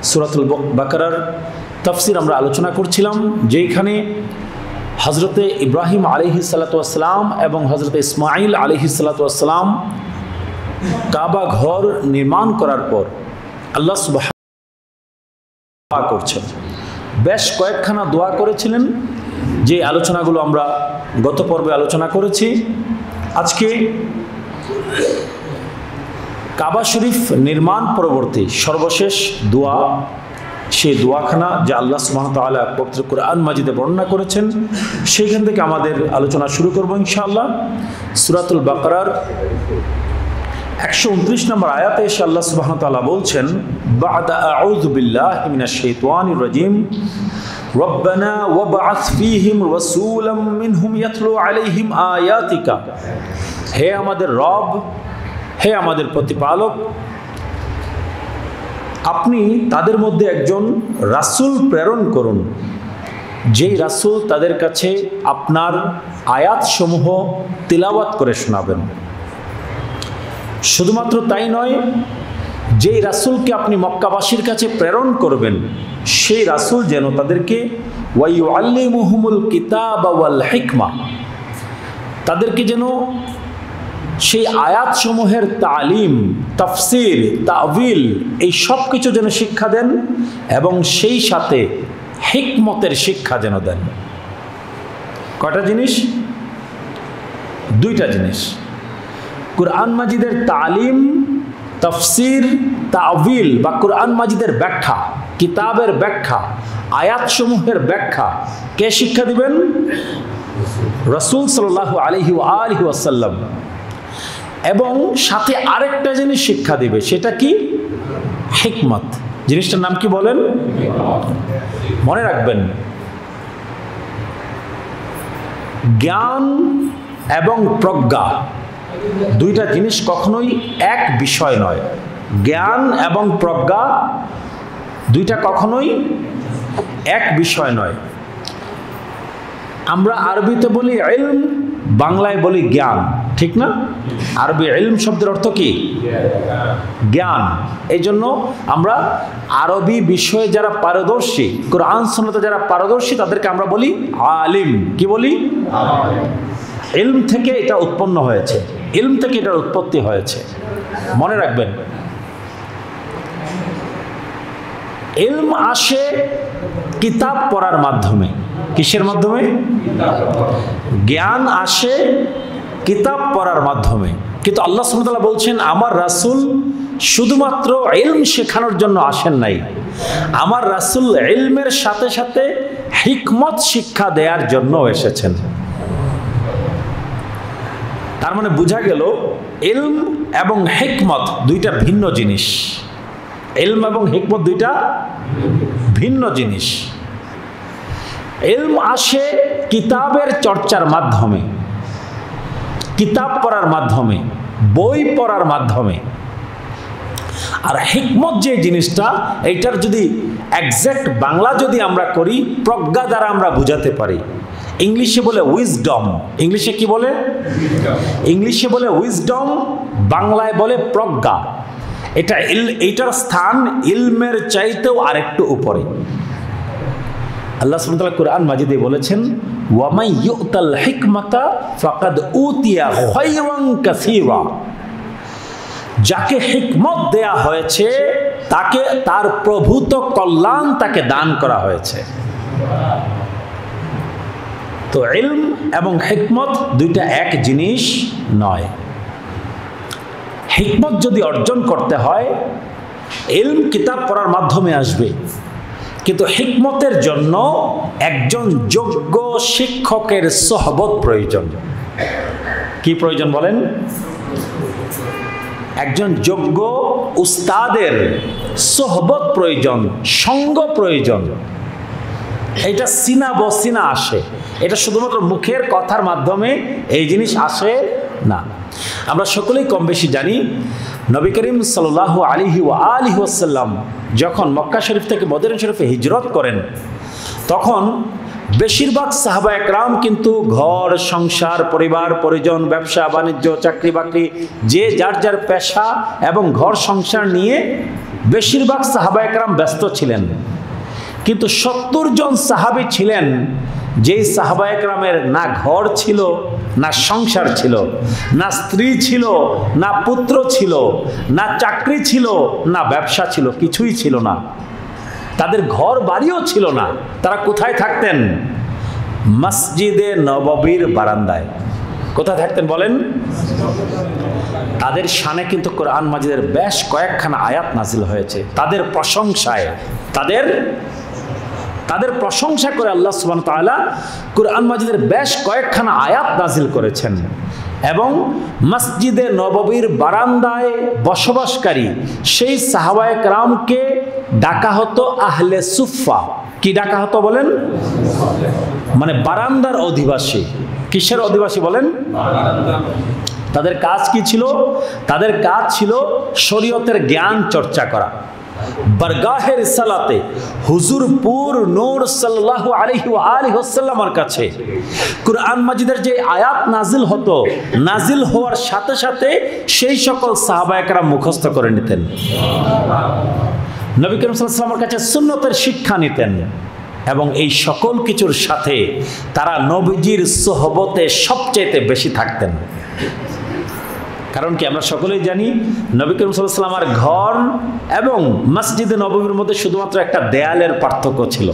সূরাতুল বাকারার তাফসীর আমরা আলোচনা করছিলাম, যেখানে হযরতে ইব্রাহিম আলাইহিসসালাতু ওয়াসসালাম এবং হযরতে ইসমাঈল আলাইহিসসালাতু কাবা ঘর নির্মাণ করার পর আল্লাহ সুবহানাহু করছেন, বেশ কয়েকখানা দোয়া করেছিলেন, যে আলোচনাগুলো আমরা গত পর্বে আলোচনা করেছি। আজকে কাবা শরীফ নির্মাণ পরবর্তী সর্বশেষ দোয়া, সেই দোয়াখানা যা আল্লাহ সুবহানাহু ওয়া তাআলা পবিত্র কোরআন মাজিদে বর্ণনা করেছেন, সেইখান থেকে আমাদের আলোচনা শুরু করব ইনশাআল্লাহ। সূরাতুল বাকারার 129 নম্বর আয়াতে এসে আল্লাহ সুবহানাহু ওয়া তাআলা বলছেন, বা'দা আউযু বিল্লাহি মিনাশ শাইতানির রাজিম, রব্বানা ওয়াবআথ ফীহিম রাসূলাম মিনহুম ইয়াতলু আলাইহিম আয়াতিকা। হে আমাদের রব, হে আমাদের প্রতিপালক, আপনি তাদের মধ্যে একজন রাসূল প্রেরণ করুন, যেই রাসূল তাদের কাছে আপনার আয়াতসমূহ তিলাওয়াত করে শোনাবেন। শুধুমাত্র তাই নয়, যেই রাসূলকে আপনি মক্কাবাসীর কাছে প্রেরণ করবেন, সেই রাসূল যেন তাদেরকে ওয়ায়ুআল্লিমুহুমুল কিতাবা ওয়াল হিকমা, তাদেরকে যেন সেই আয়াতসমূহের তালিম, তাফসির, তাবিল, এই সব কিছু যেন শিক্ষা দেন, এবং সেই সাথে হিকমতের শিক্ষা যেন দেন। কয়টা জিনিস? দুইটা জিনিস। কুরআন মাজিদের তালিম, তাফসির, তাবিল বা কুরআন মাজিদের ব্যাখ্যা, কিতাবের ব্যাখ্যা, আয়াতসমূহের ব্যাখ্যা কে শিক্ষা দিবেন? রাসূল সাল্লাল্লাহু আলাইহি ওয়াসাল্লাম। এবং সাথে আরেকটা জিনিস শিক্ষা দিবে, সেটা কি? হিকমত। জিনিসটার নাম কি বলেন? মনে রাখবেন, জ্ঞান এবং প্রজ্ঞা দুইটা জিনিস কখনোই এক বিষয় নয়। জ্ঞান এবং প্রজ্ঞা দুইটা কখনোই এক বিষয় নয়। আমরা আরবিতে বলি ইলম, বাংলায় বলি জ্ঞান, ঠিক না? আরবি ইলম শব্দের অর্থ কি? জ্ঞান। এই জন্য আমরা আরবি বিষয়ে যারা পারদর্শী, কোরআন সুন্নাতে যারা পারদর্শী, তাদেরকে আমরা বলি আলিম। কি বলি? ইলম থেকে এটা উৎপন্ন হয়েছে, ইলম থেকে এটার উৎপত্তি হয়েছে। মনে রাখবেন, ইলম আসে কিতাব পড়ার মাধ্যমে। কিসের মাধ্যমে? জ্ঞান আসে কিতাব পড়ার মাধ্যমে। কিন্তু আল্লাহ সুবহানাহু ওয়া তাআলা বলছেন, আমার রাসূল শুধুমাত্র ইলম শেখানোর জন্য আসেন নাই, আমার রাসূল ইলমের সাথে সাথে হিকমত শিক্ষা দেওয়ার জন্য এসেছেন। তার মানে বোঝা গেল, ইলম এবং হিকমত দুইটা ভিন্ন জিনিস। ইলম এবং হিকমত দুইটা ভিন্ন জিনিস। ইলম আসে কিতাবের চর্চার মাধ্যমে, কিতাব পড়ার মাধ্যমে, বই পড়ার মাধ্যমে। আর হিকমত যে জিনিসটা, এইটার যদি এক্সাক্ট বাংলা যদি আমরা করি, প্রজ্ঞা দ্বারা আমরা বুঝাতে পারি। ইংলিশে বলে উইজডম। ইংলিশে কি বলে? ইংলিশে বলে উইজডম, বাংলায় বলে প্রজ্ঞা। এইটার স্থান ইলমের চাইতেও আরেকটু উপরে। আল্লাহ সুবহানাহু ওয়া তাআলা কুরআন মাজিদে বলেছেন, ওয়া মান ইউতাল হিকমাতা ফাকাদ উতিয়া খায়রান কাসীরা। যাকে হিকমত দেয়া হয়েছে, তাকে তার প্রভূত কল্যাণ তাকে দান করা হয়েছে। তো ইলম এবং হিকমত দুইটা এক জিনিস নয়। হিকমত যদি অর্জন করতে হয়, ইলম কিতাব পড়ার মাধ্যমে আসবে, কিন্তু হিকমতের জন্য একজন যোগ্য শিক্ষকের সোহবত প্রয়োজন। কি প্রয়োজন বলেন? একজন যোগ্য উস্তাদের সোহবত প্রয়োজন, সঙ্গ প্রয়োজন। এটা সিনা বসিনা আসে, এটা শুধুমাত্র মুখের কথার মাধ্যমে এই জিনিস আসে না। আমরা সকলেই কম বেশি জানি, নবী করিম সাল্লাল্লাহু আলাইহি ওয়াসাল্লাম যখন মক্কা শরীফ থেকে মদিনা শরীফে হিজরত করেন, তখন বেশিরভাগ সাহাবা একরাম কিন্তু ঘর সংসার, পরিবার পরিজন, ব্যবসা বাণিজ্য, চাকরি বাকরি, যে যার যার পেশা এবং ঘর সংসার নিয়ে বেশিরভাগ সাহাবায়ে কেরাম ব্যস্ত ছিলেন, কিন্তু 70 জন সাহাবী ছিলেন যেই সাহাবায়ে কেরামের না ঘর ছিল, না সংসার ছিল, না স্ত্রী ছিল, না পুত্র ছিল, না চাকরি ছিল, না ব্যবসা ছিল, কিছুই ছিল না। তাদের ঘর বাড়িও ছিল না। তারা কোথায় থাকতেন? মসজিদে নববীর বারান্দায়। কোথায় থাকতেন বলেন? তাদের শানে কিন্তু কোরআন মাজিদের বেশ কয়েকখানা আয়াত নাজিল হয়েছে তাদের প্রশংসায়। তাদের প্রশংসা করে আল্লাহ সুবহানাহু ওয়া তাআলা কোরআন মাজিদের বেশ কয়েকখানা আয়াত নাজিল করেছেন। এবং মসজিদে নববীর বারান্দায় বসবাসকারী সেই সাহাবায়ে কেরামকে ডাকা হতো আহলে সুফফা। কি ডাকা হতো বলেন? মানে বারান্দার অধিবাসী। কিসের অধিবাসী বলেন? তাদের কাজ কি ছিল? তাদের কাজ ছিল শরীয়তের জ্ঞান চর্চা করা। বারগাহের সালাতে হুজুর পুর নূর সাল্লাল্লাহু আলাইহি ওয়া আলিহি ওয়াসাল্লামের কাছে কুরআন মাজিদের যে আয়াত নাজিল হতো, নাজিল হওয়ার সাথে সাথে সেই সকল সাহাবায়ে কেরাম মুখস্থ করে নিতেন। নবী করিম সাল্লাল্লাহু আলাইহি ওয়াসাল্লামের কাছে সুন্নতের শিক্ষা নিতেন। এবং এই সকল কিছুর সাথে তারা নবীজির সোহবতে সবচেয়ে বেশি থাকতেন। কারণ কি আমরা সকলেই জানি নবী করিম সাল্লাল্লাহু আলাইহি ওয়াসাল্লামের ঘর এবং মসজিদে নববীর মধ্যে শুধুমাত্র একটা দেয়ালের পার্থক্য ছিল।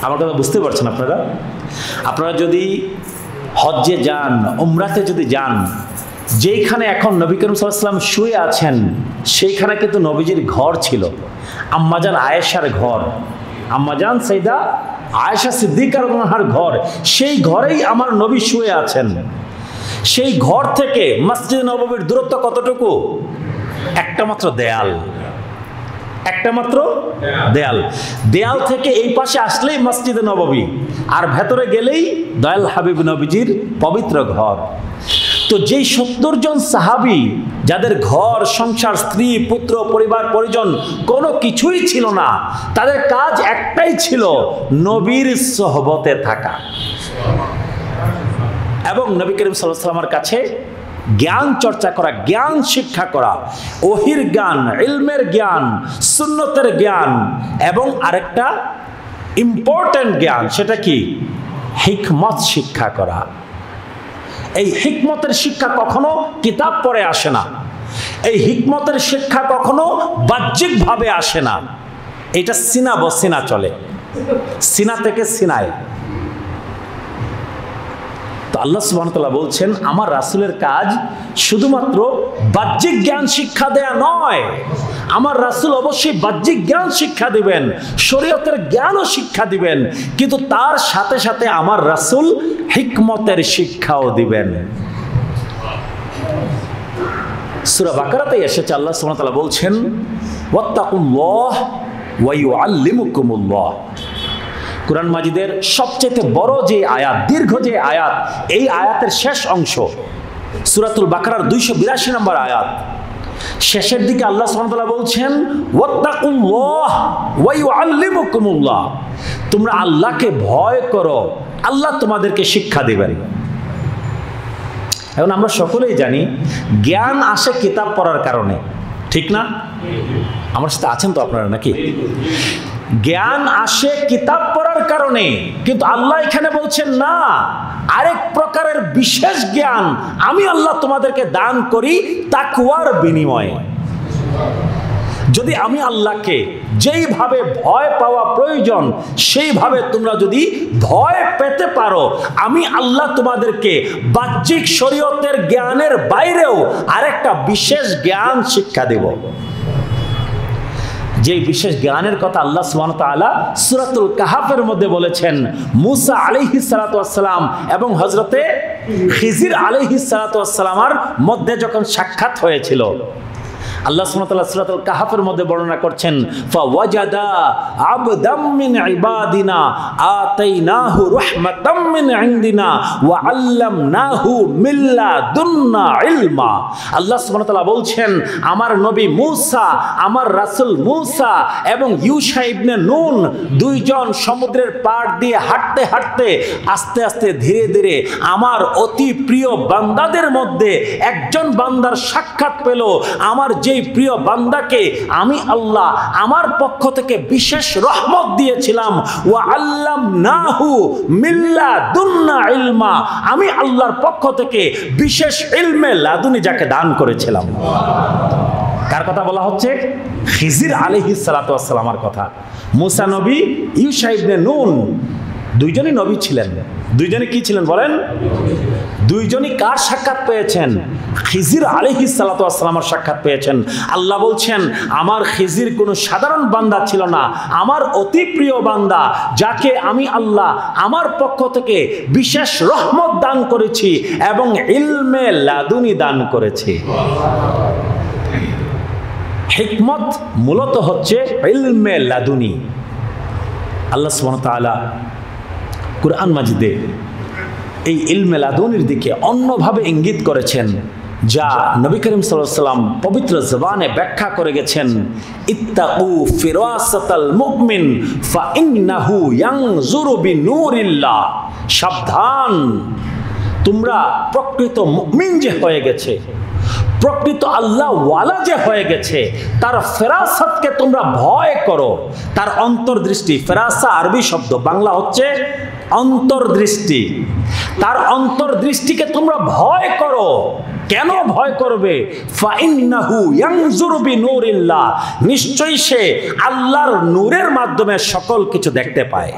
আমার কথা বুঝতে পারছেন আপনারা? আপনারা যদি হজ্জে যান, উমরাতে যদি যান, যেইখানে এখন নবী করিম সাল্লাল্লাহু আলাইহি ওয়াসাল্লাম শুয়ে আছেন সেইখানে কিন্তু নবীজির ঘর ছিল, আম্মাজান আয়েশার ঘর, আম্মাজান সাইয়্যিদা আয়েশা সিদ্দিকা রাদিয়াল্লাহু আনহার ঘর। সেই ঘরেই আমার নবী শুয়ে আছেন। সেই ঘর থেকে মসজিদে নববীর দূরত্ব কতটুকু? একটা মাত্র দেয়াল, একটা মাত্র দেয়াল। দেয়াল থেকে এই পাশে আসলেই মসজিদে নববী, আর ভেতরে গেলেই দয়াল হাবিব নবীজির পবিত্র ঘর। তো যেই 70 জন সাহাবী যাদের ঘর সংসার, স্ত্রী পুত্র পরিবার পরিজন কোনো কিছুই ছিল না, তাদের কাজ একটাই ছিল নবীর সোহবতে থাকা এবং নবী করিম সাল্লাল্লাহু আলাইহি ওয়াসাল্লামের কাছে জ্ঞান চর্চা করা, জ্ঞান শিক্ষা করা, ওহির জ্ঞান, ইলমের জ্ঞান, সুন্নতের জ্ঞান এবং আরেকটা ইম্পর্টেন্ট জ্ঞান, সেটা কি? হিকমত শিক্ষা করা। এই হিকমতের শিক্ষা কখনো কিতাব পড়ে আসে না। এই হিকমতের শিক্ষা কখনো বাহ্যিকভাবে আসে না। এটা সিনা বসিনা চলে, সিনা থেকে সিনায়। তো আল্লাহ সুবহানাহু ওয়া তাআলা বলছেন আমার রাসূলের কাজ শুধুমাত্র বাহ্যিক জ্ঞান শিক্ষা দেয়া নয়। আমার রাসূল অবশ্যই বাহ্যিক জ্ঞান শিক্ষা দিবেন, শরীয়তের জ্ঞানও শিক্ষা দিবেন, কিন্তু তার সাথে সাথে আমার রাসূল হিকমতের শিক্ষাও দিবেন। সূরা বাকারাতে এসেছে আল্লাহ সুবহানাহু ওয়া তাআলা বলছেন ওয়াত্তাকুল্লাহ ওয়া ইউআল্লিমুকুমুল্লাহ। কুরআন মাজিদের সবচেয়ে বড় যে আয়াত, দীর্ঘ যে আয়াত, এই আয়াতের শেষ অংশ সূরাতুল বাকারার 282 নম্বর আয়াত, শেষের দিকে আল্লাহ সুবহানাহু ওয়া তাআলা বলছেন ওয়াত্তাকুল্লাহ ওয়া ইউআল্লিমুকুমুল্লাহ। তোমরা আল্লাহকে ভয় করো, আল্লাহ তোমাদেরকে শিক্ষা দিবেন। এখন আমরা সকলেই জানি জ্ঞান আসে কিতাব পড়ার কারণে, ঠিক না? আমার সাথে আছেন তো আপনারা নাকি? জ্ঞান আসে কিতাব পড়ার কারণে, কিন্তু আল্লাহ এখানে বলছেন না, আরেক প্রকারের বিশেষ জ্ঞান আমি আল্লাহ তোমাদেরকে দান করি তাকওয়ার বিনিময়ে। যদি আমি আল্লাহকে যেইভাবে ভয় পাওয়া প্রয়োজন সেইভাবে তোমরা যদি ভয় পেতে পারো, আমি আল্লাহ তোমাদেরকে বাহ্যিক শরীয়তের জ্ঞানের বাইরেও আরেকটা বিশেষ জ্ঞান শিক্ষা দেব। যে বিশেষ জ্ঞানের কথা আল্লাহ সুবহানাহু ওয়া তাআলা সূরাতুল কাহাফের মধ্যে বলেছেন, মুসা আলাইহিস সালাতু ওয়াস সালাম এবং হযরতে খিজির আলাইহিস সালাতু ওয়াস সালামের মধ্যে যখন সাক্ষাৎ হয়েছিল, আল্লাহ সুবহানাহু ওয়া তাআলা সূরাতুল কাহাফের মধ্যে বর্ণনা করছেন ফাওয়াজাদা আবদাম মিন ইবাদিনা আতাইনাহু রাহমাতাম মিন ইনদিনা ওয়া আল্লামনাহু মিন লাদুন্না ইলমা। আল্লাহ সুবহানাহু ওয়া তাআলা বলছেন আমার নবী মূসা, আমার রাসূল মূসা এবং ইউশা ইবনে নুন দুইজন সমুদ্রের পাড় দিয়ে হাঁটতে হাঁটতে আস্তে আস্তে ধীরে ধীরে আমার অতি প্রিয় বান্দাদের মধ্যে একজন বান্দার সাক্ষাৎ পেল। আমার যে যেই প্রিয় বান্দাকে আমি আল্লাহ আমার পক্ষ থেকে বিশেষ রহমত দিয়েছিলাম, ওয়া আল্লামনাহু মিন লাদুন্না ইলমা, আমি আল্লাহর পক্ষ থেকে বিশেষ ইলমে লাদুনি যাকে দান করেছিলাম। কার কথা বলা হচ্ছে? খিজির আলাইহিস সালাতু ওয়াস সালামের কথা। মুসা নবী, ইউশা ইবনে নুন, দুইজনই নবী ছিলেন। দুইজনই কি ছিলেন বলেন? দুইজনই কার সাক্ষাৎ পেয়েছেন? খিজির আলাইহিস সালাতু ওয়াস সালামের সাক্ষাৎ পেয়েছেন। আল্লাহ বলছেন, আমার খিজির কোনো সাধারণ বান্দা ছিল না, আমার অতি প্রিয় বান্দা, যাকে আমি আল্লাহ আমার পক্ষ থেকে বিশেষ রহমত দান করেছি এবং ইলমে লাদুনি দান করেছি। হিকমত মূলত হচ্ছে ইলমে লাদুনি। আল্লাহ সুবহানাহু ওয়া তাআলা কুরআন মাজিদে এই ইলমে লাদুনির দিকে অন্যভাবে ইঙ্গিত করেছেন, যা নবী করিম সাল্লাল্লাহু আলাইহি ওয়াসাল্লাম পবিত্র জবানে ব্যাখ্যা করে গেছেন। ইত্তাকু ফিরাসাতাল মুমিন ফাইন্নাহু ইয়ানজুরু বিনূরিল্লাহ, সাবধান, তোমরা প্রকৃত মুমিন যে হয়ে গেছে, প্রকৃত আল্লাহ ওয়ালা যে হয়ে গেছে, তার ফেরাসতকে তোমরা ভয় করো। তার অন্তর্দৃষ্টি, ফেরাসা আরবি শব্দ, বাংলা হচ্ছে অন্তর্দৃষ্টি। তার অন্তর্দৃষ্টিকে তোমরা ভয় করো। কেন ভয় করবে? ফাইন্নাহু ইয়ানজুরু বিনূরিল্লাহ, নিশ্চয়ই সে আল্লাহর নূরের মাধ্যমে সকল কিছু দেখতে পায়।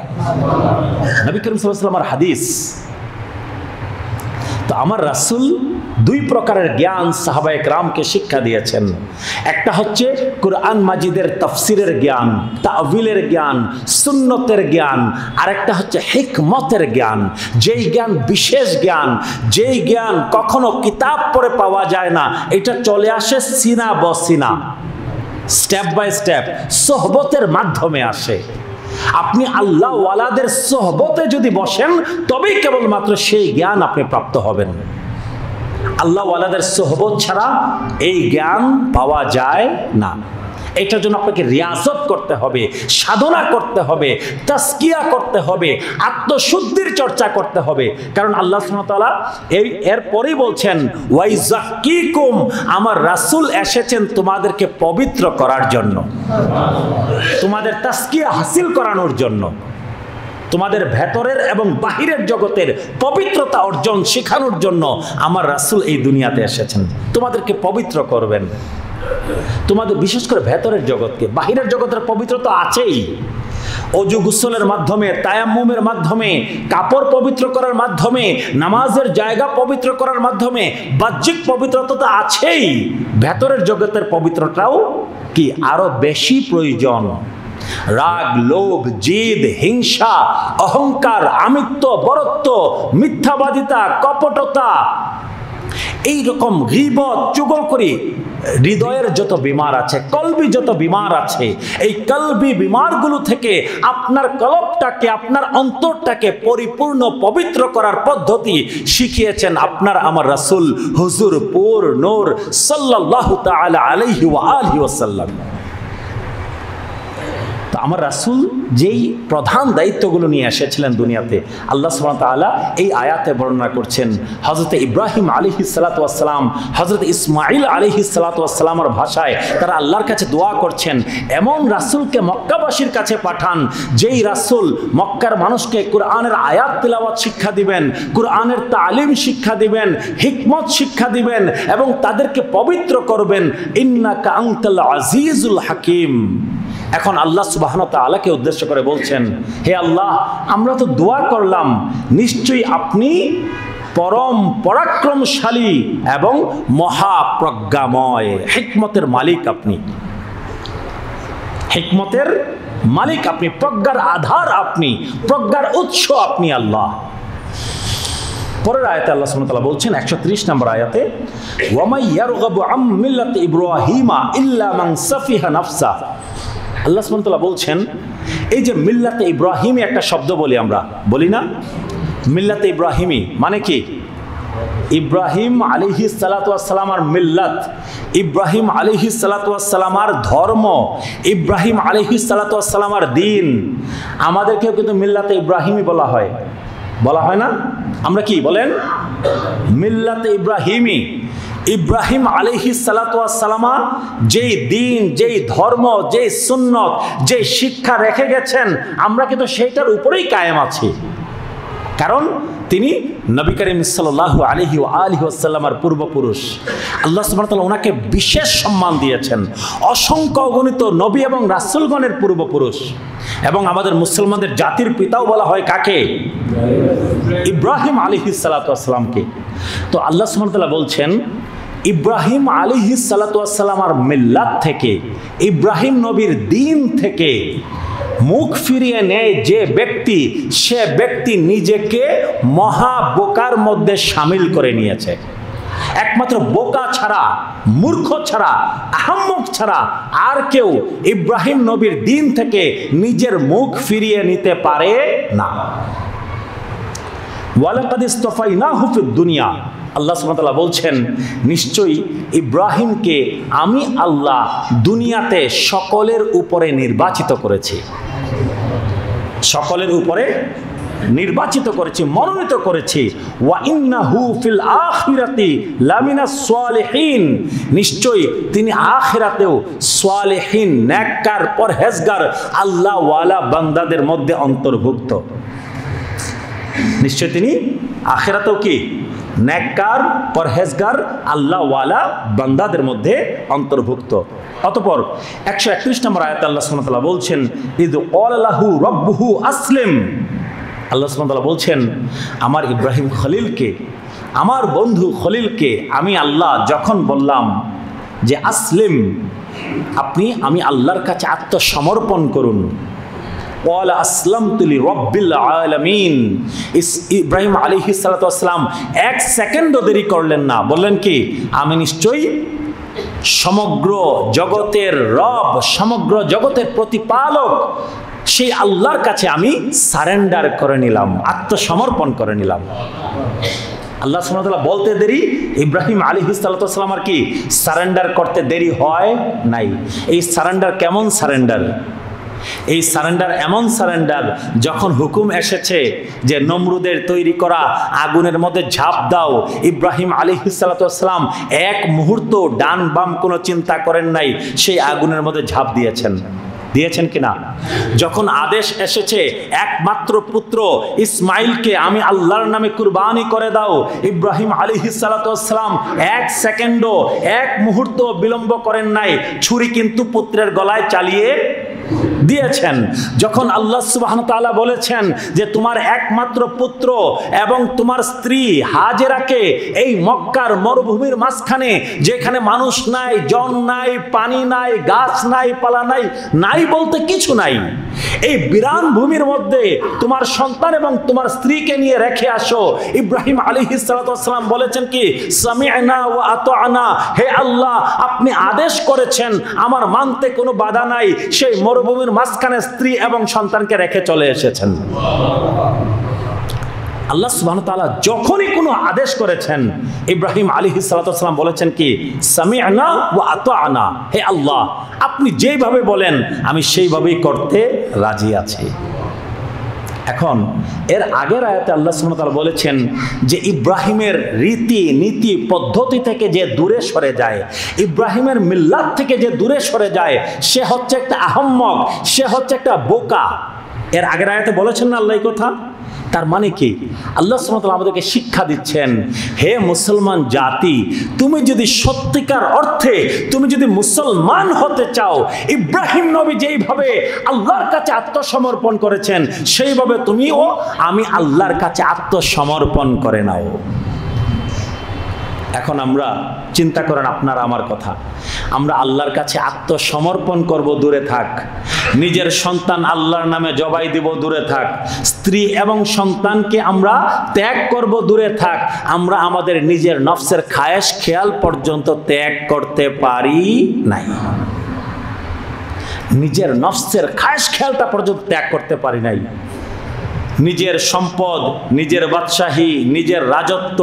নবী করিম সাল্লাল্লাহু আলাইহি ওয়াসাল্লামের হাদিস। তো আমার রাসূল দুই প্রকারের জ্ঞান সাহাবায়ে কেরামকে শিক্ষা দিয়েছেন। একটা হচ্ছে কুরআন মাজিদের তাফসিরের জ্ঞান, তা'উইলের জ্ঞান, সুন্নতের জ্ঞান, আরেকটা হচ্ছে হিকমতের জ্ঞান, যেই জ্ঞান বিশেষ জ্ঞান, যেই জ্ঞান কখনো কিতাব পড়ে পাওয়া যায় না, এটা চলে আসে সিনা বসিনা, স্টেপ বাই স্টেপ, সোহবতের মাধ্যমে আসে। আপনি আল্লাহ ওয়ালাদের সোহবতে যদি বসেন, তবেই কেবলমাত্র সেই জ্ঞান আপনি প্রাপ্ত হবেন। আল্লাহ ওয়ালাদের সোহবত ছাড়া এই জ্ঞান পাওয়া যায় না। এটার জন্য আপনাকে রিয়াজত করতে হবে, সাধনা করতে হবে, তাসকিয়া করতে হবে, আত্মশুদ্ধির চর্চা করতে হবে। কারণ আল্লাহ সুবহানাহু ওয়া তাআলা এরপরেই বলছেন, ওয়াইজাক্কিকুম, আমার রাসূল এসেছেন তোমাদেরকে পবিত্র করার জন্য, তোমাদের তাসকিয়া হাসিল করানোর জন্য, তোমাদের ভেতরের এবং বাহিরের জগতের পবিত্রতা অর্জন শেখানোর জন্য আমার রাসূল এই দুনিয়াতে এসেছেন। তোমাদেরকে পবিত্র করবেন, তোমাদের বিশেষ করে ভেতরের জগৎকে। বাহিরের জগতের পবিত্রতা আছেই, অজু গোসলের মাধ্যমে, তায়াম্মুমের মাধ্যমে, কাপড় পবিত্র করার মাধ্যমে, নামাজের জায়গা পবিত্র করার মাধ্যমে বাহ্যিক পবিত্রতা তো আছেই। ভেতরের জগতের পবিত্রতাও কি আরো বেশি প্রয়োজন। রাগ, লোভ, জিদ, হিংসা, অহংকার, আমিত্ব, বরত্ব, মিথ্যাবাদিতা, কপটতা, এই রকম গীবত, চুগলখড়ি, হৃদয়ের যত বিমার আছে, কলবি যত বিমার আছে, এই কলবি বিমারগুলো থেকে আপনার কলবটাকে, আপনার অন্তরটাকে পরিপূর্ণ পবিত্র করার পদ্ধতি শিখিয়েছেন আপনার আমার রাসূল হুজুর পুর নূর সাল্লাল্লাহু তাআলা আলাইহি ওয়া আলিহি ওয়াসাল্লাম। তো আমার রাসূল যেই প্রধান দায়িত্বগুলো নিয়ে এসেছিলেন দুনিয়াতে, আল্লাহ সুবহানাহু ওয়া তাআলা এই আয়াতে বর্ণনা করছেন। হযরত ইব্রাহিম আলাইহিস সালাতু ওয়াস সালাম, হযরত ইসমাঈল আলাইহিস সালাতু ওয়াস সালামের ভাষায় তারা আল্লাহর কাছে দোয়া করছেন, এমন রাসূলকে মক্কাবাসীর কাছে পাঠান, যেই রাসূল মক্কার মানুষকে কুরআনের আয়াত তিলাওয়াত শিক্ষা দিবেন, কুরআনের তালিম শিক্ষা দিবেন, হিকমত শিক্ষা দিবেন এবং তাদেরকে পবিত্র করবেন। ইন্নাকা আনতাল আজিজুল হাকিম। এখন আল্লাহ সুবহানাহু ওয়া তাআলাকে উদ্দেশ্য করে বলছেন, হে আল্লাহ, আমরা তো দোয়া করলাম, নিশ্চয়ই আপনি পরম পরাক্রমশালী এবং মহাপ্রজ্ঞাময়, হিকমতের মালিক আপনি, হিকমতের মালিক আপনি, প্রজ্ঞার আধার আপনি, প্রজ্ঞার উৎস আপনি আল্লাহ। পরের আয়াতে আল্লাহ সুবহানাহু ওয়া তাআলা বলছেন 130 নম্বর আয়াতে, ওয়া মাই ইয়ারগাবু আম মিল্লাতি ইব্রাহিমা ইল্লা মান সাফিহা নাফসা। আল্লাহ সুবহানাহু ওয়া তাআলা বলছেন, এই যে মিল্লাতে ইব্রাহিমি একটা শব্দ বলি, আমরা বলি না মিল্লাতে ইব্রাহিমি মানে কি? ইব্রাহিম আলাইহিস সালাতু ওয়াস সালামার মিল্লাত, ইব্রাহিম আলাইহিস সালাতু ওয়াস সালামার ধর্ম, ইব্রাহিম আলাইহিস সালাতু ওয়াস সালামার দ্বীন। আমাদেরকেও কিন্তু মিল্লাতে ইব্রাহিমি বলা হয়, বলা হয় না? আমরা কি বলেন? মিল্লাতে ইব্রাহিমি। ইব্রাহিম আলাইহিস সালাতু ওয়াস সালামা যেই দিন, যেই ধর্ম, যেই সুন্নত, যেই শিক্ষা রেখে গেছেন, আমরা কিন্তু সেইটার উপরেই কায়েম আছি। কারণ তিনি নবী করিম সাল্লাল্লাহু আলাইহি ওয়া আলিহি ওয়াসাল্লামের পূর্বপুরুষ। আল্লাহ সুবহানাহু ওয়া তাআলা ওনাকে বিশেষ সম্মান দিয়েছেন। অসংখ্য অগণিত নবী এবং রাসূলগণের পূর্বপুরুষ। এবং আমাদের মুসলমানদের জাতির পিতাও বলা হয় কাকে? ইব্রাহিম আলাইহিস সালাতু ওয়াস সালামকে। তো আল্লাহ সুবহানাহু ওয়া তাআলা বলছেন, ইব্রাহিম আলাইহিস সালাতু ওয়াস সালামের মিল্লাত থেকে, ইব্রাহিম নবীর দিন থেকে মুখ ফিরিয়ে নেয় যে ব্যক্তি, সে ব্যক্তি নিজেকে মহা বোকার মধ্যে শামিল করে নিয়েছে। একমাত্র বোকা ছাড়া, মূর্খ ছাড়া, আহম্মক ছাড়া আর কেউ ইব্রাহিম নবীর দিন থেকে নিজের মুখ ফিরিয়ে নিতে পারে না। ওয়ালাকাদ ইসতাফাইনাহু ফিদ দুনিয়া, আল্লাহ সুবহানাহু ওয়া তাআলা বলছেন, নিশ্চয়ই ইব্রাহিমকে আমি আল্লাহ দুনিয়াতে সকলের উপরে নির্বাচিত করেছি। সকলের উপরে নির্বাচিত করেছি, মনোনীত করেছি। ওয়া ইন্নাহু ফিল আখিরাতি লামিনাস সালিহিন, নিশ্চয়ই তিনি আখিরাতেও সালিহিন, নেককার, পরহেজগার, আল্লাহ ওয়ালা বান্দাদের মধ্যে অন্তর্ভুক্ত। নিশ্চয় তিনি আখিরাতেও কি নেককার, পরহেজগার, আল্লাহ ওয়ালা বান্দাদের মধ্যে অন্তর্ভুক্ত। অতঃপর 131 নম্বর আয়াতে আল্লাহ সুবহানাহু ওয়া তাআলা বলছেন, ইয ক্বালা লাহু রাব্বুহু আসলিম, আল্লাহ সুবহানাহু ওয়া তাআলা বলছেন, আমার ইব্রাহিম খলিলকে, আমার বন্ধু খলিলকে আমি আল্লাহ যখন বললাম যে আসলিম, আমি আল্লাহর কাছে আত্মসমর্পণ করুন, ক্বালা আসলামতু লিরাব্বিল আলামিন, ইব্রাহিম আলাইহিস সালাতু ওয়াস সালাম এক সেকেন্ডও দেরি করলেন না, বললেন কি, আমি নিশ্চয়ই সমগ্র জগতের রব, সমগ্র জগতের প্রতিপালক সেই আল্লাহর কাছে আমি সারেন্ডার করে নিলাম, আত্মসমর্পণ করে নিলাম। আল্লাহ সুবহানাহু ওয়া তাআলা বলতে দেরি, ইব্রাহিম আলাইহিস সালাতু ওয়াস সালাম আর কি সারেন্ডার করতে দেরি হয় নাই। এই সারেন্ডার কেমন সারেন্ডার? এই সারেন্ডার এমন সারেন্ডার, যখন হুকুম এসেছে যে নমরুদের তৈরি করা আগুনের মধ্যে ঝাঁপ দাও, ইব্রাহিম আলাইহিস সালাতু ওয়াস সালাম এক মুহূর্ত ডান বাম কোনো চিন্তা করেন নাই, সেই আগুনের মধ্যে ঝাঁপ দিয়েছেন। দিয়েছেন কিনা? যখন আদেশ এসেছে একমাত্র পুত্র ইসমাইলকে আমি আল্লাহর নামে কুরবানি করে দাও, ইব্রাহিম আলাইহিস সালাতু ওয়াস সালাম এক সেকেন্ডও, এক মুহূর্ত বিলম্ব করেন নাই, ছুরি কিন্তু পুত্রের গলায় চালিয়ে দিয়েছেন। যখন আল্লাহ সুবহানাহু ওয়া তাআলা বলেছেন যে তোমার একমাত্র পুত্র এবং তোমার স্ত্রী হাজেরাকে এই মক্কার মরুভূমির মাঝখানে, যেখানে মানুষ নাই, জন নাই, পানি নাই, গাছ নাই, পালা নাই, নাই বলতে কিছু নাই, এই বিরান ভূমির মধ্যে তোমার সন্তান এবং তোমার স্ত্রীকে নিয়ে রেখে আসো। ইব্রাহিম আলাইহিস সালাতু ওয়াস সালাম বলেছেন কি, সামি'না ওয়া আতা'না, হে আল্লাহ আপনি আদেশ করেছেন, আমার মানতে কোনো বাধা নাই। সেই মরুভূমির মাঝখানে স্ত্রী এবং সন্তানকে রেখে চলে এসেছেন। আল্লাহ সুবহানাহু ওয়া তাআলা যখনই কোনো আদেশ করেছেন, ইব্রাহিম আলাইহিস সালাতু ওয়াস সালাম বলেছেন কি, সামি'না ওয়া আতা'না, হে আল্লাহ আপনি যেইভাবে বলেন আমি সেইভাবেই করতে রাজি আছি। এখন এর আগের আয়াতে আল্লাহ সুবহানাহু ওয়া তাআলা বলেছেন যে ইব্রাহিমের রীতি নীতি পদ্ধতি থেকে যে দূরে সরে যায়, ইব্রাহিমের মিল্লাত থেকে যে দূরে সরে যায়, সে হচ্ছে একটা আহম্মক, সে হচ্ছে একটা বোকা। এর আগের আয়াতে বলেছেন না আল্লাহ এই কথা? তার মানে কি? আল্লাহ সুবহানাহু ওয়া তাআলা আমাদেরকে শিক্ষা দিচ্ছেন, হে মুসলমান জাতি, তুমি যদি সত্যিকার অর্থে তুমি যদি মুসলমান হতে চাও, ইব্রাহিম নবী যেইভাবে আল্লাহর কাছে আত্মসমর্পণ করেছেন, সেইভাবে তুমিও আমি আল্লাহর কাছে আত্মসমর্পণ করে নাও। এখন আমরা চিন্তা করেন আপনারা আমার কথা, আমরা আল্লাহর কাছে আত্মসমর্পণ করব, দূরে থাক। নিজের সন্তান আল্লাহর নামে জবাই দিব, দূরে থাক। স্ত্রী এবং সন্তানকে আমরা ত্যাগ করব, দূরে থাক। আমরা আমাদের নিজের নফসের খায়েশ খেয়াল পর্যন্ত ত্যাগ করতে পারি নাই। নিজের নফসের খায়েশ খেয়ালটা পর্যন্ত ত্যাগ করতে পারি নাই। নিজের সম্পদ, নিজের বাদশাহী, নিজের রাজত্ব,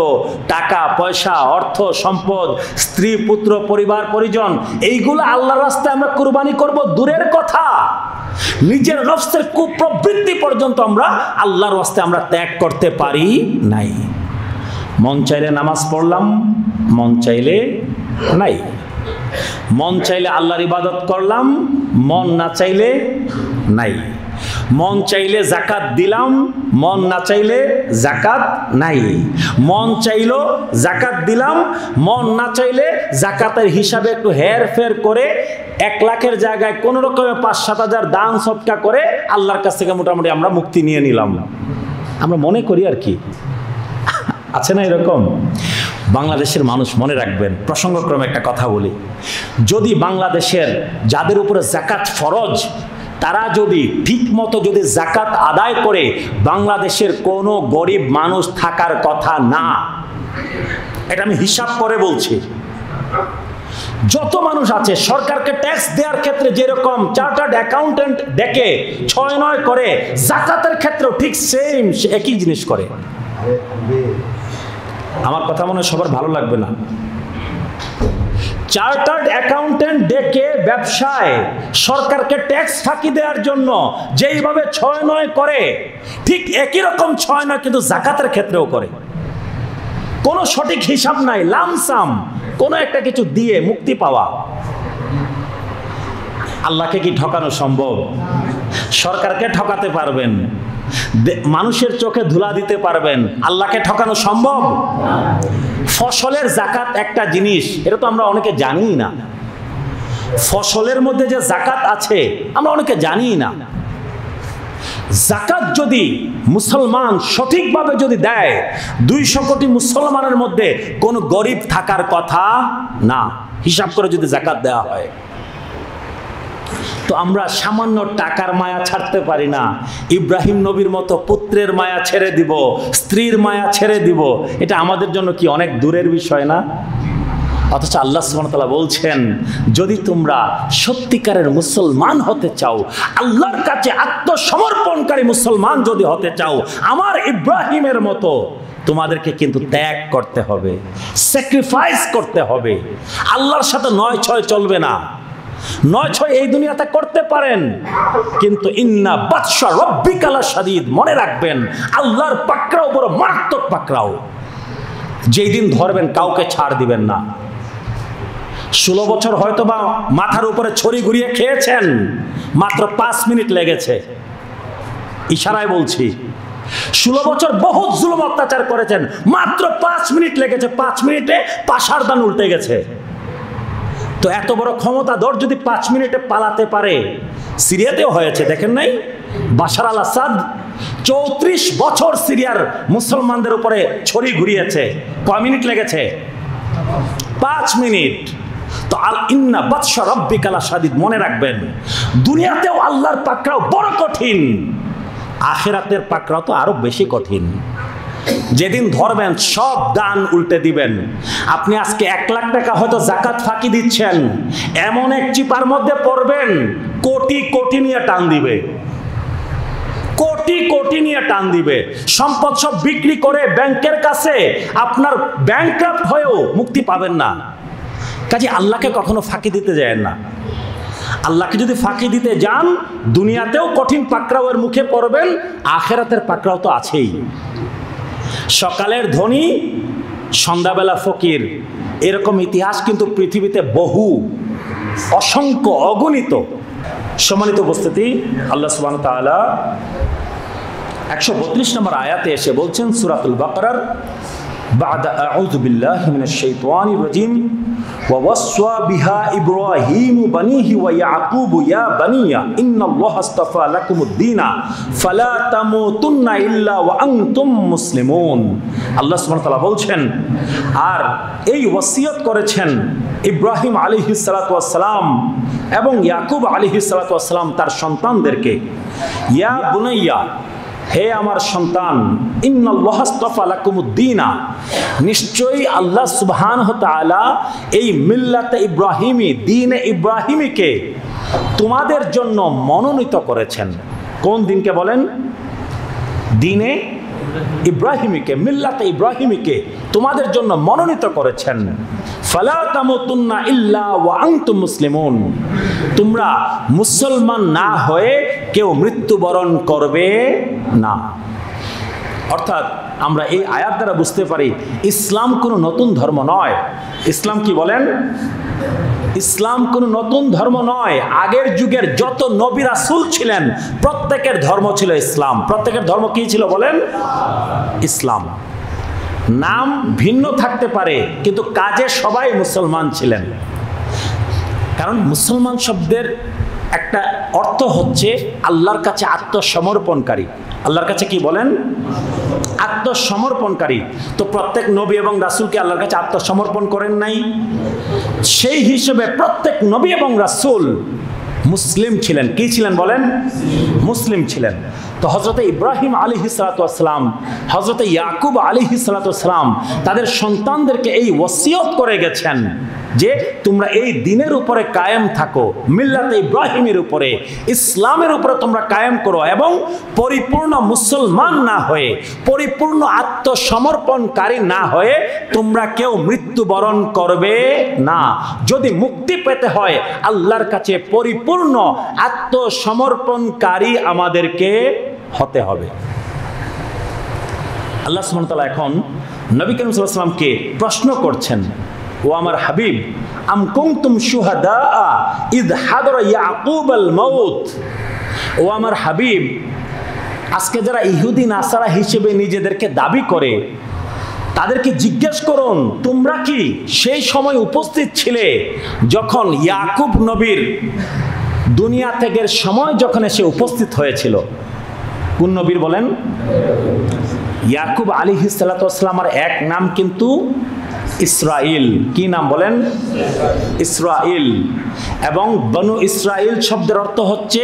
টাকা পয়সা, অর্থ সম্পদ, স্ত্রী পুত্র পরিবার পরিজন, এইগুলো আল্লাহর রাস্তায় আমরা কুরবানি করব, দূরের কথা। নিজের নফসের কুপ্রবৃত্তি পর্যন্ত আমরা আল্লাহর রাস্তায় আমরা ত্যাগ করতে পারি নাই। মন চাইলে নামাজ পড়লাম, মন চাইলে নাই। মন চাইলে আল্লাহর ইবাদত করলাম, মন না চাইলে নাই। মন চাইলে জাকাত দিলাম, মন না চাইলে জাকাত নাই। মন চাইলো জাকাত দিলাম, মন না চাইলে জাকাতের হিসাবে একটু হেরফের করে 1 লাখের জায়গায় কোনো রকমে 5-7 হাজার দান সদকা করে আল্লাহর কাছ থেকে মোটামুটি আমরা মুক্তি নিয়ে নিলাম। আমরা মনে করি আর কি, আছে না এরকম? বাংলাদেশের মানুষ মনে রাখবেন, প্রসঙ্গক্রমে একটা কথা বলি, যদি বাংলাদেশের যাদের উপরে জাকাত ফরজ তারা যদি ঠিক মতো যদি জাকাত আদায় করে, বাংলাদেশের কোনো গরিব মানুষ থাকার কথা না। এটা আমি হিসাব করে বলছি। যত মানুষ আছে সরকারকে ট্যাক্স দেওয়ার ক্ষেত্রে যেরকম চার্টার্ড অ্যাকাউন্টেন্ট দেখে 6-9 করে, জাকাতের ক্ষেত্রেও ঠিক সেম একই জিনিস করে। আমার কথা মনে হয় সবার ভালো লাগবে না। চার্টার্ড অ্যাকাউন্টেন্ট ডেকে ব্যবসায় সরকারকে ট্যাক্স ফাঁকি দেওয়ার জন্য যেইভাবে 6-9 করে, ঠিক একই রকম 6-9 কিন্তু জাকাতের ক্ষেত্রেও করে। কোনো সঠিক হিসাব নাই, লামসাম কোনো একটা কিছু দিয়ে মুক্তি পাওয়া। আল্লাহকে কি ঠকানো সম্ভব? সরকারকে ঠকাতে পারবেন, মানুষের চোখে ধুলা দিতে পারবেন, আল্লাহকে ঠকানো সম্ভব? ফসলের জাকাত একটা জিনিস, এটা তো আমরা অনেকে জানি না। ফসলের মধ্যে যে জাকাত আছে আমরা অনেকে জানি না। জাকাত যদি মুসলমান সঠিকভাবে যদি দেয়, 200 কোটি মুসলমানের মধ্যে কোনো গরিব থাকার কথা না, হিসাব করে যদি জাকাত দেওয়া হয়। তো আমরা সামান্য টাকার মায়া ছাড়তে পারি না। ইব্রাহিম নবীর মতো পুত্রের মায়া ছেড়ে দিব, স্ত্রীর মায়া ছেড়ে দিব, এটা আমাদের জন্য কি অনেক দূরের বিষয় না? অথচ আল্লাহ সুবহানাহু ওয়া তাআলা বলছেন, যদি তোমরা সত্যিকারের মুসলমান হতে চাও, আল্লাহর কাছে আত্মসমর্পণকারী মুসলমান যদি হতে চাও, আমার ইব্রাহিমের মতো তোমাদেরকে কিন্তু ত্যাগ করতে হবে, স্যাক্রিফাইস করতে হবে। আল্লাহর সাথে 9-6 চলবে না। 9-6 এই দুনিয়াতে করতে পারেন, কিন্তু ইন্না বাতশা রাব্বিকা লাশাদীদ, মনে রাখবেন আল্লাহর পাকড়াও বড় মারাত্মক পাকড়াও। যেই দিন ধরবেন কাউকে ছাড় দিবেন না। 16 বছর হয়তো বা মাথার উপরে ছড়ি ঘুরিয়ে খেয়েছেন, মাত্র 5 মিনিট লেগেছে, ইশারায় বলছি। 16 বছর বহুত জুলুম অত্যাচার করেছেন, মাত্র 5 মিনিট লেগেছে। 5 মিনিটে পাশার দান উল্টে গেছে। তো এত বড় ক্ষমতাধর যদি 5 মিনিটে পালাতে পারে, সিরিয়াতেও হয়েছে, দেখেন নাই? বাশার আল আসাদ 34 বছর সিরিয়ার মুসলমানদের উপরে ছড়ি ঘুরিয়েছে, কয় মিনিট লেগেছে? 5 মিনিট। তো আল ইন্না বাতশা রাব্বিকা লাশাদীদ, মনে রাখবেন দুনিয়াতেও আল্লাহর পাকড়াও বড় কঠিন, আখিরাতের পাকড়াও তো আরো বেশি কঠিন। যেদিন ধরবেন সব দান উল্টে দিবেন। আপনি আজকে 1 লাখ টাকা হয়তো জাকাত ফাঁকি দিচ্ছেন, এমন এক চিপার মধ্যে পড়বেন কোটি কোটি নিয়ে টান দিবে, কোটি কোটি নিয়ে টান দিবে। সম্পদ সব বিক্রি করে ব্যাংকের কাছে আপনার ব্যাংকরাপ্ট হয়েও মুক্তি পাবেন না। কাজে আল্লাহকে কখনো ফাঁকি দিতে যায় না। আল্লাহকে যদি ফাঁকি দিতে যান, দুনিয়াতেও কঠিন পাকড়াওয়ের মুখে পড়বেন, আখিরাতের পাকড়াও তো আছেই। সকালের ধনী, সন্ধ্যাবেলা ফকির, এরকম ইতিহাস কিন্তু পৃথিবীতে বহু, অসংখ্য, অগণিত। সম্মানিত উপস্থিতি, আল্লাহ সুবহানাহু ওয়া তাআলা 132 নম্বর আয়াতে এসে বলছেন সূরাতুল বাকারার, বা'দা আউযু বিল্লাহি মিনাশ শাইতানির রাজীম, ওয়া ওয়াসসা বিহা ইব্রাহিমু বানিহি ওয়া ইয়াকুবু ইয়া বানিয়া ইন্নাল্লাহা আস্তাফা লাকুমুদ-দীনা ফালা তামুতুন্না ইল্লা ওয়া আনতুম মুসলিমুন। আল্লাহ সুবহানাহু ওয়া তাআলা বলছেন, আর এই ওয়াসিয়ত করেছেন ইব্রাহিম আলাইহিস সালাতু ওয়াস সালাম এবং ইয়াকুব আলাইহিস সালাতু ওয়াস সালাম তার সন্তানদেরকে, ইয়া বুনাইয়া, হে আমার সন্তান, ইন্নাল্লাহা আস্তাফা লাকুমুদ-দীনা, নিশ্চয়ই আল্লাহ সুবহানাহু ওয়া তাআলা এই মিল্লাতে ইব্রাহিমি, দ্বীনে ইব্রাহিমীকে তোমাদের জন্য মনোনীত করেছেন। কোন দিনকে বলেন? দ্বীনে ইব্রাহিমীকে, মিল্লাতে ইব্রাহিমীকে তোমাদের জন্য মনোনীত করেছেন। ফালা তামুতুন্না ইল্লা ওয়া আনতুম মুসলিমুন, তোমরা মুসলমান না হয়ে কেউ মৃত্যুবরণ করবে না। অর্থাৎ আমরা এই আয়াত দ্বারা বুঝতে পারি ইসলাম কোনো নতুন ধর্ম নয়। ইসলাম কি বলেন? ইসলাম কোনো নতুন ধর্ম নয়। আগের যুগের যত নবী রাসূল ছিলেন প্রত্যেকের ধর্ম ছিল ইসলাম। প্রত্যেকের ধর্ম কি ছিল বলেন? ইসলাম। নাম ভিন্ন থাকতে পারে কিন্তু কাজে সবাই মুসলমান ছিলেন। কারণ মুসলমান শব্দের একটা অর্থ হচ্ছে আল্লাহর কাছে আত্মসমর্পণকারী। আল্লাহর কাছে কি বলেন? আত্মসমর্পণকারী। তো প্রত্যেক নবী এবং রাসূলকে আল্লাহর কাছে আত্মসমর্পণ করেন নাই? সেই হিসেবে প্রত্যেক নবী এবং রাসূল মুসলিম ছিলেন। কি ছিলেন বলেন? মুসলিম ছিলেন। তো হযরত ইব্রাহিম আলাইহিস সালাতু ওয়াস সালাম, হযরত ইয়াকুব আলাইহিস সালাতু ওয়াস সালাম তাদের সন্তানদেরকে এই ওসিয়ত করে গেছেন যে তোমরা এই দ্বীনের উপরে কায়েম থাকো, মিল্লাতে ইব্রাহিমের উপরে, ইসলামের উপরে তোমরা কায়েম করো এবং পরিপূর্ণ মুসলমান না হয়ে, পরিপূর্ণ আত্মসমর্পণকারী না হয়ে তোমরা কেউ মৃত্যুবরণ করবে না। যদি মুক্তি পেতে হয় আল্লাহর কাছে পরিপূর্ণ আত্মসমর্পণকারী আমাদেরকে হতে হবে। আল্লাহ সুবহানাহু ওয়া তাআলা এখন নবী করিম সাল্লাল্লাহু আলাইহি ওয়াসাল্লামকে প্রশ্ন করছেন, ও আমার হাবিব, আম কুনতুম শুহাদা ইদ হাদরা ইয়াকুব আল মাউত। ও আমার হাবিব, আজকে যারা ইহুদি নাসারা হিসেবে নিজেদেরকে দাবি করে তাদেরকে জিজ্ঞেস করুন, তোমরা কি সেই সময় উপস্থিত ছিলে যখন ইয়াকুব নবীর দুনিয়া ত্যাগের সময় যখন এসে উপস্থিত হয়েছিল? কোন নবীর বলেন? ইয়াকুব আলাইহিস সালাতু ওয়াস সালামের এক নাম কিন্তু ইসরাইল। কি নাম বলেন? ইসরাইল। এবং বনু ইসরাইল শব্দের অর্থ হচ্ছে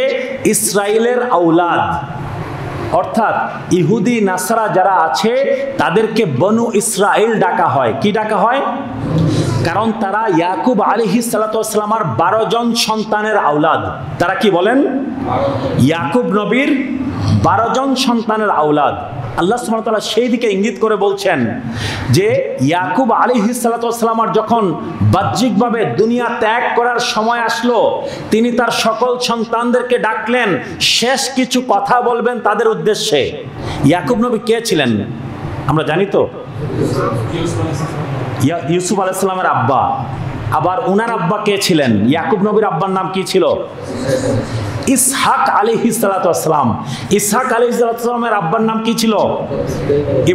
ইসরাইলের আওলাদ। অর্থাৎ ইহুদি নাসারা যারা আছে তাদেরকে বনু ইসরাইল ডাকা হয়। কি ডাকা হয়? কারণ তারা ইয়াকুব আলাইহিস সালাতু ওয়াস সালামের 12 জন সন্তানের আওলাদ। তারা কি বলেন? ইয়াকুব নবীর 12 জন সন্তানের আওলাদ। আল্লাহ সুবহানাহু ওয়া তাআলা সেই দিকে ইঙ্গিত করে বলছেন যে ইয়াকুব আলাইহিস সালাতু ওয়াস সালামের যখন বাহ্যিকভাবে দুনিয়া ত্যাগ করার সময় আসলো, তিনি তার সকল সন্তানদেরকে ডাকলেন, শেষ কিছু কথা বলবেন তাদের উদ্দেশ্যে। ইয়াকুব নবী কে ছিলেন আমরা জানি তো? ইউসুফ আলাইহিস সালামের আব্বা। আবার ওনার আব্বা কে ছিলেন? ইয়াকুব নবীর আব্বার নাম কি ছিল? ইসহাক আলাইহিস সালাতু ওয়াস সালাম। ইসহাক আলাইহিস সালাতু ওয়াস সালামের আব্বার নাম কি ছিল?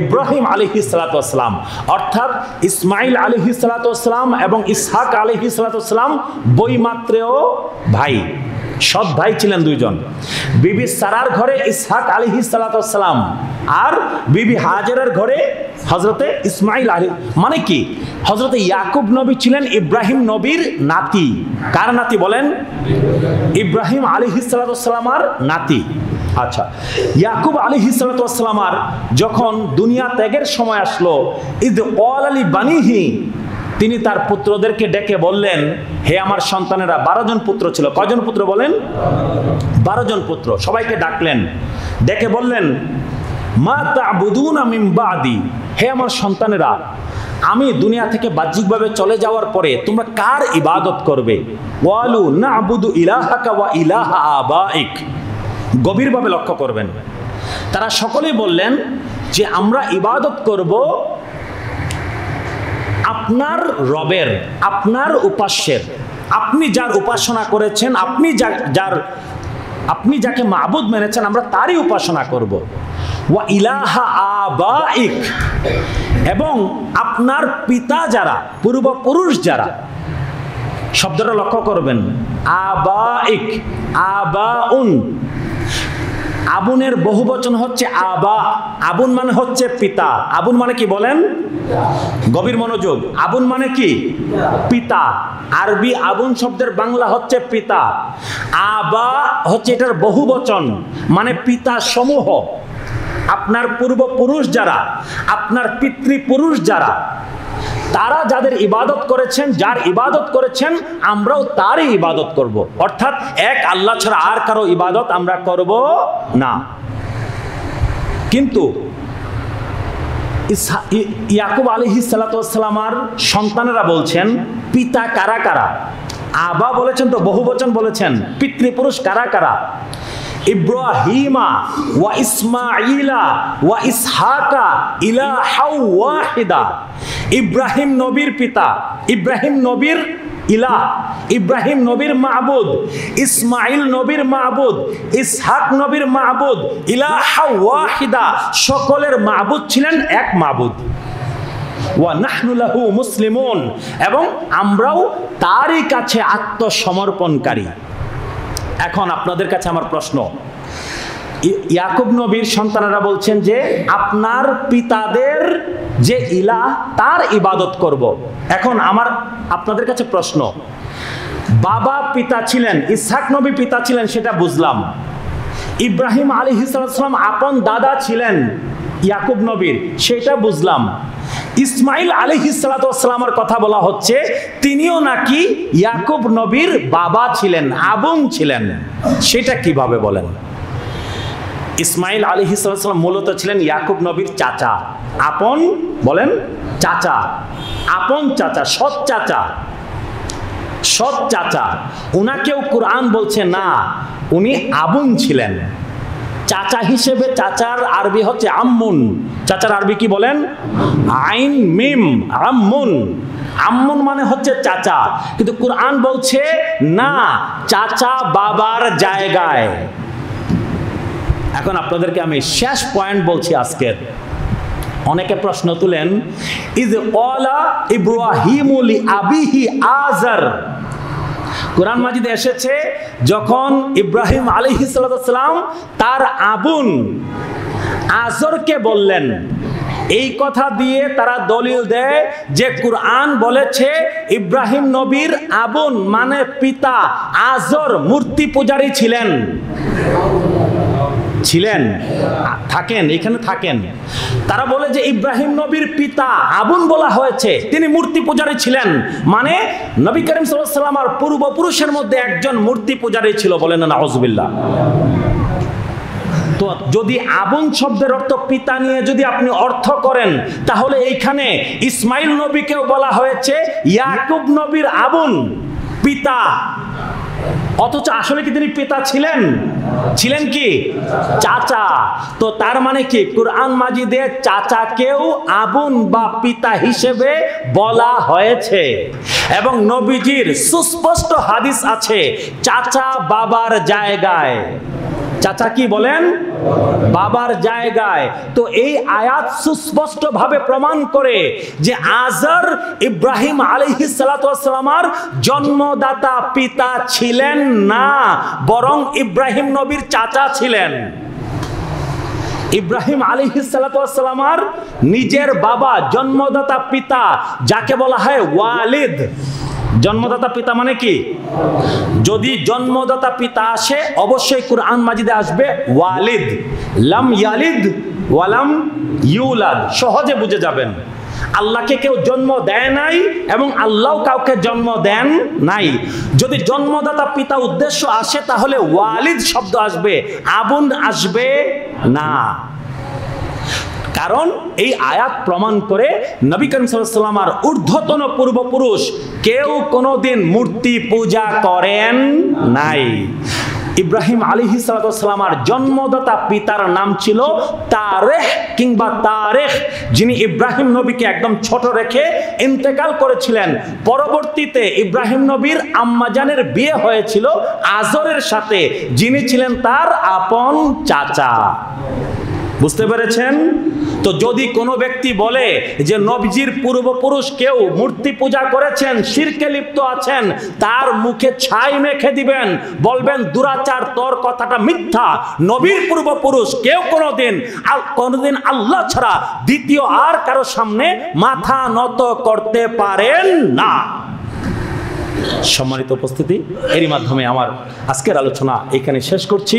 ইব্রাহিম আলাইহিস সালাতু ওয়াস সালাম। অর্থাৎ ইসমাইল আলাইহিস সালাতু ওয়াস সালাম এবং ইসহাক আলাইহিস সালাতু ওয়াস সালাম বৈমাত্রেয় ভাই, সৎ ভাই ছিলেন দুইজন। বিবি সারার ঘরে ইসহাক আলাইহিস সালাতু ওয়াস সালাম আর বিবি হাজেরার ঘরে হযরতে ইসমাইল আলাইহিস। মানে কি? হযরতে ইয়াকুব নবী ছিলেন ইব্রাহিম নবীর নাতি। কার নাতি বলেন? ইব্রাহিম আলাইহিস সালাতু ওয়াস সালামের নাতি। আচ্ছা, ইয়াকুব আলাইহিস সালাতু ওয়াস সালামের যখন দুনিয়া ত্যাগের সময় আসলো, ইদ ক্বালা লি বানিহি, তিনি তার পুত্রদেরকে ডেকে বললেন, হে আমার সন্তানেরা। 12 জন পুত্র ছিল। কয়জন পুত্র বলেন? 12 জন পুত্র। সবাইকে ডাকলেন, ডেকে বললেন, মা তা'বুদুনা মিন বাদি, হে আমার সন্তানেরা, আমি দুনিয়া থেকে বাহ্যিকভাবে চলে যাওয়ার পরে তোমরা কার ইবাদত করবে? ওয়ালু না'বুদু ইলাহাকা ওয়া ইলাহা আবাইক। গভীরভাবে লক্ষ্য করবেন। তারা সকলেই বললেন যে আমরা ইবাদত করব আপনার রবের, আপনার উপাস্যের। আপনি যার উপাসনা করেছেন, আপনি যাকে মাবুদ মেনেছেন, আমরা তারই উপাসনা করব। ওয়া ইলাহা আবাইক, এবং আপনার পিতা যারা, পূর্বপুরুষ যারা, শব্দটা লক্ষ্য করবেন, আবাইক, আবাউন। আবুনের বহুবচন হচ্ছে আবা। আবুন মানে হচ্ছে পিতা। আবুন মানে কি বলেন? গভীর মনোযোগ। আবুন মানে কি? পিতা। আরবি আবুন শব্দের বাংলা হচ্ছে পিতা। আবা হচ্ছে এটার বহুবচন, মানে পিতা সমূহ। আপনার পূর্বপুরুষ যারা, আপনার পিতৃপুরুষ যারা, তারা যাদের ইবাদত করেছেন, যার ইবাদত করেছেন, আমরাও তারই ইবাদত করব। অর্থাৎ এক আল্লাহ ছাড়া আর কারো ইবাদত আমরা করব না। কিন্তু ইয়াকুব আলাইহিস সালাতু ওয়াস সালামের সন্তানেরা বলছেন, পিতা কারা কারা? আবা বলেছেন তো বহুবচন বলেছেন, পিতৃপুরুষ কারা কারা? ইব্রাহিমা ওয়া ইসমাঈলা ওয়া ইসহাকা ইলাহাও ওয়াহিদা। ইব্রাহিম নবীর পিতা, ইব্রাহিম নবীর ইলাহ, ইব্রাহিম নবীর মাবুদ, ইসমাইল নবীর মাবুদ, ইসহাক নবীর মাবুদ, ইলাহা ওয়াহিদা, সকলের মাবুদ ছিলেন এক মাবুদ। ওয়া নাহনু লাহু মুসলিমুন, এবং আমরাও তারই কাছে আত্মসমর্পণকারী। এখন আপনাদের কাছে আমার প্রশ্ন, ইয়াকুব নবীর সন্তানেরা বলছেন যে আপনার পিতাদের যে ইলাহ তার ইবাদত করব। এখন আমার আপনাদের কাছে প্রশ্ন, বাবা পিতা ছিলেন, ইসহাক নবী পিতা ছিলেন সেটা বুঝলাম, ইব্রাহিম আলাইহিস সালাম আপন দাদা ছিলেন ইয়াকুব নবীর সেটা বুঝলাম, ইসমাইল আলাইহিস সালামের কথা বলা হচ্ছে তিনিও নাকি ইয়াকুব নবীর বাবা ছিলেন, আবুন ছিলেন, সেটা কিভাবে বলেন? ইসমাইল আলাইহিস সালাম মূলত ছিলেন ইয়াকুব নবীর চাচা, আপন বলেন চাচা, আপন চাচা, সৎ চাচা, সৎ চাচা। উনাকেও কোরআন বলছে না, উনি আবুন ছিলেন। চাচা হিসেবে চাচার আরবি হচ্ছে আম্মুন। চাচার আরবি কি বলেন? আইন মিম, আম্মুন। আম্মুন মানে হচ্ছে চাচা, কিন্তু কোরআন বলছে না, চাচা বাবার জায়গায়। এখন আপনাদেরকে আমি শেষ পয়েন্ট বলছি আজকের। অনেকে প্রশ্ন তুলেন, ইজ ক্বালা ইব্রাহিমু লিআবিহি আযার। কোরআন মাজিদে এসেছে যখন ইব্রাহিম আলাইহিস সালাম তার আবুন আযরকে বললেন, এই কথা দিয়ে তারা দলিল দেয় যে কোরআন বলেছে ইব্রাহিম নবীর আবুন মানে পিতা আযর মূর্তি পূজারী ছিলেন, ছিলেন, থাকেন, এখানে থাকেন। তারা বলে যে ইব্রাহিম নবীর পিতা আবুন বলা হয়েছে, তিনি মূর্তি পূজারী ছিলেন, মানে নবী করিম সাল্লাল্লাহু আলাইহি ওয়াসাল্লামের পূর্বপুরুষের মধ্যে একজন মূর্তি পূজারী ছিল, বলেন না নাউযুবিল্লাহ। তো যদি আবুন শব্দের অর্থ পিতা নিয়ে যদি আপনি অর্থ করেন, তাহলে এইখানে ইসমাইল নবীকেও বলা হয়েছে ইয়াকুব নবীর আবুন, পিতা, অথচ আসলে কি তিনি পিতা ছিলেন? ছিলেন কি? চাচা। তো তার মানে কি কোরআন মাজিদে চাচাকেও আবুন বা পিতা হিসেবে বলা হয়েছে, এবং নবীজির সুস্পষ্ট হাদিস আছে চাচা বাবার জায়গায়। চাচা কি বলেন? বাবার জায়গায়। তো এই আয়াত সুস্পষ্ট ভাবে প্রমাণ করে যে আযর ইব্রাহিম আলাইহিস সালামের জন্মদাতা পিতা ছিলেন না, বরং ইব্রাহিম নবীর চাচা ছিলেন। ইব্রাহিম আলাইহিস সালামের নিজের বাবা, জন্মদাতা পিতা, যাকে বলা হয় ওয়ালিদ। জন্মদাতা পিতা মানে কি? যদি জন্মদাতা পিতা আসে অবশ্যই কোরআন মাজিদে আসবে ওয়ালিদ, লাম ইয়ালিদ ওয়ালাম ইউলাদ, সহজে বুঝে যাবেন। আল্লাহকে কেউ জন্ম দেয় নাই এবং আল্লাহ কাউকে জন্ম দেন নাই। যদি জন্মদাতা পিতা উদ্দেশ্য আসে তাহলে ওয়ালিদ শব্দ আসবে, আবুন আসবে না। কারণ এই আয়াত প্রমাণ করে নবী করিম সাল্লাল্লাহু আলাইহি ওয়াসাল্লামের ঊর্ধ্বতন পূর্বপুরুষ কেউ কোনোদিন মূর্তি পূজা করেন নাই। ইব্রাহিম আলাইহিস সালামের জন্মদাতা পিতার নাম ছিল তারেহ কিংবা তারেখ, যিনি ইব্রাহিম নবীকে একদম ছোট রেখে ইন্তেকাল করেছিলেন। পরবর্তীতে ইব্রাহিম নবীর আম্মাজানের বিয়ে হয়েছিল আযরের সাথে, যিনি ছিলেন তার আপন চাচা। বুঝতে পেরেছেন? তো যদি কোনো ব্যক্তি বলে যে নবীজির পূর্বপুরুষ কেউ মূর্তি পূজা করেছেন, শিরকে লিপ্ত আছেন, তার মুখে ছাই মেখে দিবেন, বলবেন দুরাচার, তোর কথাটা মিথ্যা। নবীর পূর্বপুরুষ কেউ কোনোদিন আল্লাহ ছাড়া দ্বিতীয় আর কারো সামনে মাথা নত করতে পারেন না। সম্মানিত উপস্থিতি, এরই মাধ্যমে আমার আজকের আলোচনা এখানে শেষ করছি।